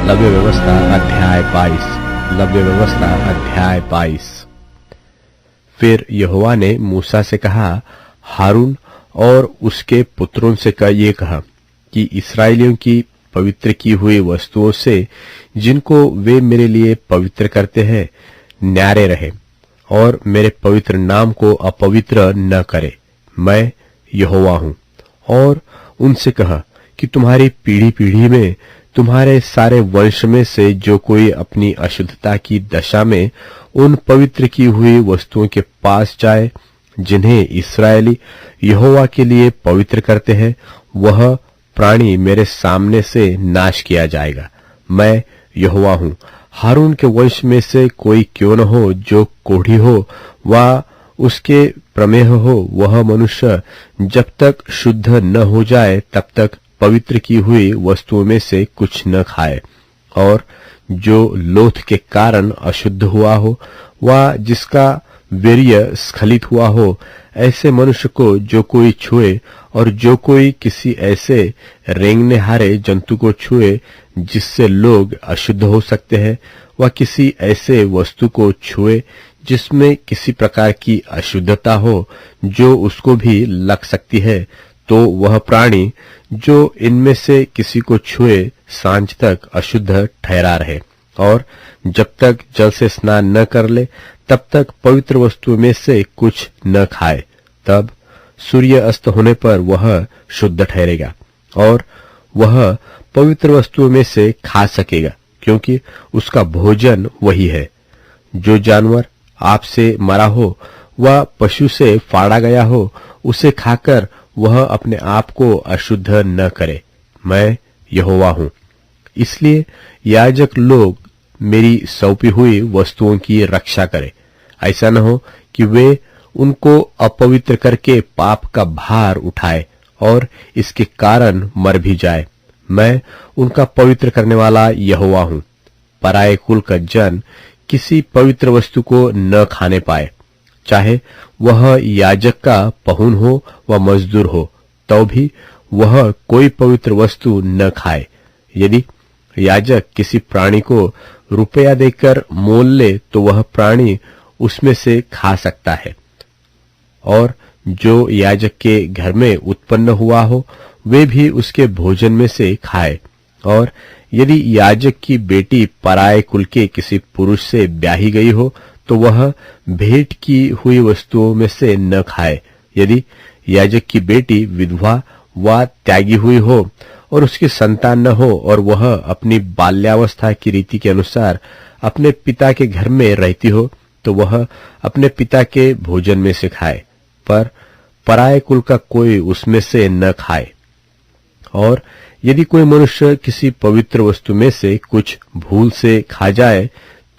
लव्य व्यवस्था अध्याय 22। लव्य व्यवस्था अध्याय 22। फिर यहोवा ने मूसा से कहा, हारून और उसके पुत्रों से ये कहा कि इसराइलियों की पवित्र की हुई वस्तुओं से जिनको वे मेरे लिए पवित्र करते हैं न्यारे रहे, और मेरे पवित्र नाम को अपवित्र न करे। मैं यहोवा हूं। और उनसे कहा कि तुम्हारी पीढ़ी पीढ़ी में तुम्हारे सारे वंश में से जो कोई अपनी अशुद्धता की दशा में उन पवित्र की हुई वस्तुओं के पास जाए जिन्हें इसराइली यहोवा के लिए पवित्र करते हैं, वह प्राणी मेरे सामने से नाश किया जाएगा। मैं यहोवा हूं। हारून के वंश में से कोई क्यों न हो जो कोढ़ी हो व उसके प्रमेह हो, वह मनुष्य जब तक शुद्ध न हो जाए तब तक पवित्र की हुई वस्तुओं में से कुछ न खाए। और जो लोथ के कारण अशुद्ध हुआ हो व जिसका वीर्य स्खलित हुआ हो, ऐसे मनुष्य को जो कोई छुए, और जो कोई किसी ऐसे रेंगने हारे जंतु को छुए जिससे लोग अशुद्ध हो सकते हैं, वह किसी ऐसे वस्तु को छुए जिसमें किसी प्रकार की अशुद्धता हो जो उसको भी लग सकती है, तो वह प्राणी जो इनमें से किसी को छुए सांझ तक अशुद्ध ठहरा रहे, और जब तक जल से स्नान न कर ले तब तक पवित्र वस्तु में से कुछ न खाए। तब सूर्य अस्त होने पर वह शुद्ध ठहरेगा और वह पवित्र वस्तुओं में से खा सकेगा, क्योंकि उसका भोजन वही है। जो जानवर आपसे मरा हो व पशु से फाड़ा गया हो, उसे खाकर वह अपने आप को अशुद्ध न करे। मैं यहोवा हूं। इसलिए याजक लोग मेरी सौंपी हुई वस्तुओं की रक्षा करें। ऐसा न हो कि वे उनको अपवित्र करके पाप का भार उठाए और इसके कारण मर भी जाए। मैं उनका पवित्र करने वाला यहोवा हूं। पराये कुल का जन किसी पवित्र वस्तु को न खाने पाए, चाहे वह याजक का पहुन हो व मजदूर हो, तो भी वह कोई पवित्र वस्तु न खाए। यदि याजक किसी प्राणी को रुपया देकर मोल ले तो वह प्राणी उसमें से खा सकता है, और जो याजक के घर में उत्पन्न हुआ हो वे भी उसके भोजन में से खाए। और यदि याजक की बेटी पराये कुल के किसी पुरुष से ब्याही गई हो तो वह भेंट की हुई वस्तुओं में से न खाए। यदि याजक की बेटी विधवा व त्यागी हुई हो और उसकी संतान न हो और वह अपनी बाल्यावस्था की रीति के अनुसार अपने पिता के घर में रहती हो, तो वह अपने पिता के भोजन में से खाए, पर पराये कुल का कोई उसमें से न खाए। और यदि कोई मनुष्य किसी पवित्र वस्तु में से कुछ भूल से खा जाए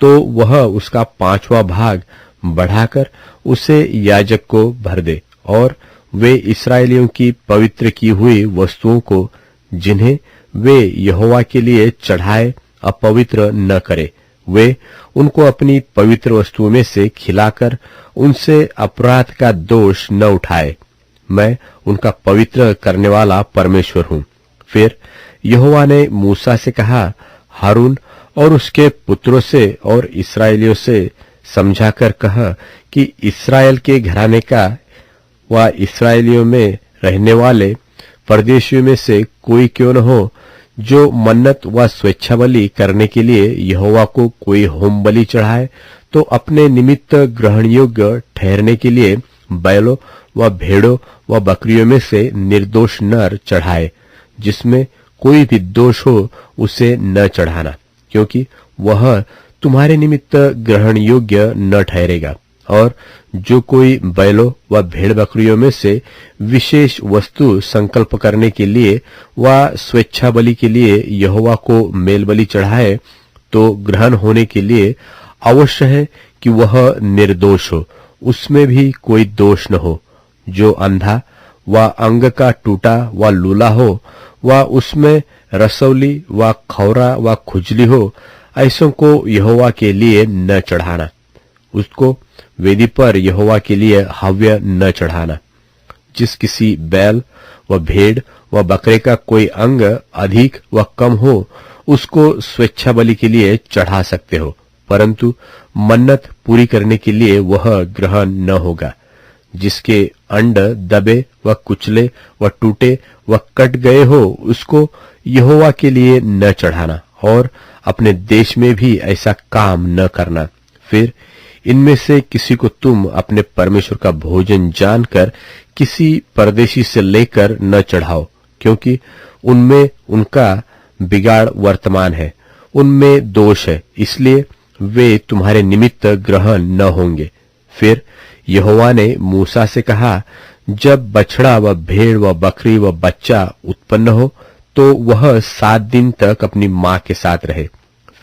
तो वह उसका 5वां भाग बढ़ाकर उसे याजक को भर दे, और वे इसराइलियों की पवित्र की हुई वस्तुओं को जिन्हें वे यहोवा के लिए चढ़ाए अपवित्र न करे। वे उनको अपनी पवित्र वस्तुओं में से खिलाकर उनसे अपराध का दोष न उठाए। मैं उनका पवित्र करने वाला परमेश्वर हूं। फिर यहोवा ने मूसा से कहा, हारून और उसके पुत्रों से और इसराइलियों से समझाकर कहा कि इसराइल के घराने का व इसराइलियों में रहने वाले परदेशियों में से कोई क्यों न हो जो मन्नत व स्वेच्छा बलि करने के लिए यहोवा को कोई होम बलि चढ़ाए, तो अपने निमित्त ग्रहण योग्य ठहरने के लिए बैलों व भेड़ों व बकरियों में से निर्दोष नर चढ़ाए। जिसमें कोई भी दोष हो उसे न चढ़ाना, क्योंकि वह तुम्हारे निमित्त ग्रहण योग्य न ठहरेगा। और जो कोई बैलों व भेड़ बकरियों में से विशेष वस्तु संकल्प करने के लिए व स्वेच्छा बलि के लिए यहोवा को मेल बलि चढ़ाए, तो ग्रहण होने के लिए अवश्य है कि वह निर्दोष हो, उसमें भी कोई दोष न हो। जो अंधा व अंग का टूटा व लूला हो व उसमें रसौली व खौरा व खुजली हो, ऐसों को यहोवा के लिए न चढ़ाना। उसको वेदी पर यहोवा के लिए हव्य न चढ़ाना। जिस किसी बैल व भेड़ व बकरे का कोई अंग अधिक व कम हो उसको स्वेच्छा बलि के लिए चढ़ा सकते हो, परंतु मन्नत पूरी करने के लिए वह ग्रहण न होगा। जिसके अंड दबे व कुचले व टूटे व कट गए हो, उसको यहोवा के लिए न चढ़ाना, और अपने देश में भी ऐसा काम न करना। फिर इनमें से किसी को तुम अपने परमेश्वर का भोजन जानकर किसी परदेशी से लेकर न चढ़ाओ, क्योंकि उनमें उनका बिगाड़ वर्तमान है, उनमें दोष है, इसलिए वे तुम्हारे निमित्त ग्रहण न होंगे। फिर यहोवा ने मूसा से कहा, जब बछड़ा व भेड़ व बकरी व बच्चा उत्पन्न हो तो वह 7 दिन तक अपनी मां के साथ रहे।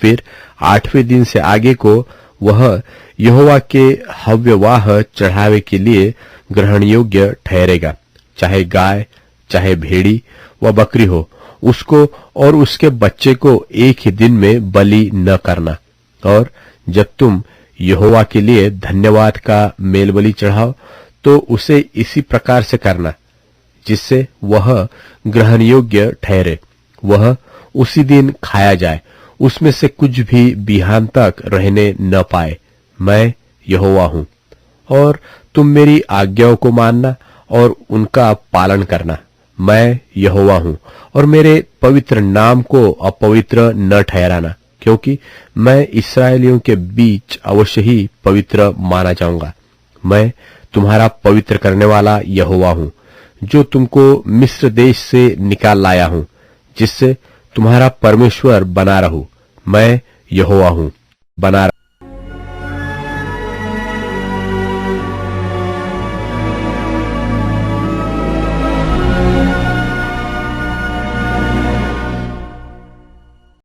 फिर 8वें दिन से आगे को वह यहोवा के हव्यवाह चढ़ावे के लिए ग्रहण योग्य ठहरेगा। चाहे गाय, चाहे भेड़ी व बकरी हो, उसको और उसके बच्चे को एक ही दिन में बलि न करना। और जब तुम यहोवा के लिए धन्यवाद का मेल बलि चढ़ाओ तो उसे इसी प्रकार से करना, जिससे वह ग्रहण योग्य ठहरे। वह उसी दिन खाया जाए, उसमें से कुछ भी बिहान तक रहने न पाए। मैं यहोवा हूं। और तुम मेरी आज्ञाओं को मानना और उनका पालन करना। मैं यहोवा हूं। और मेरे पवित्र नाम को अपवित्र न ठहराना, क्योंकि मैं इस्राएलियों के बीच अवश्य ही पवित्र माना जाऊंगा। मैं तुम्हारा पवित्र करने वाला यहोवा हूं, जो तुमको मिस्र देश से निकाल लाया हूं, जिससे तुम्हारा परमेश्वर बना रहूं। मैं यहोवा हूं, बना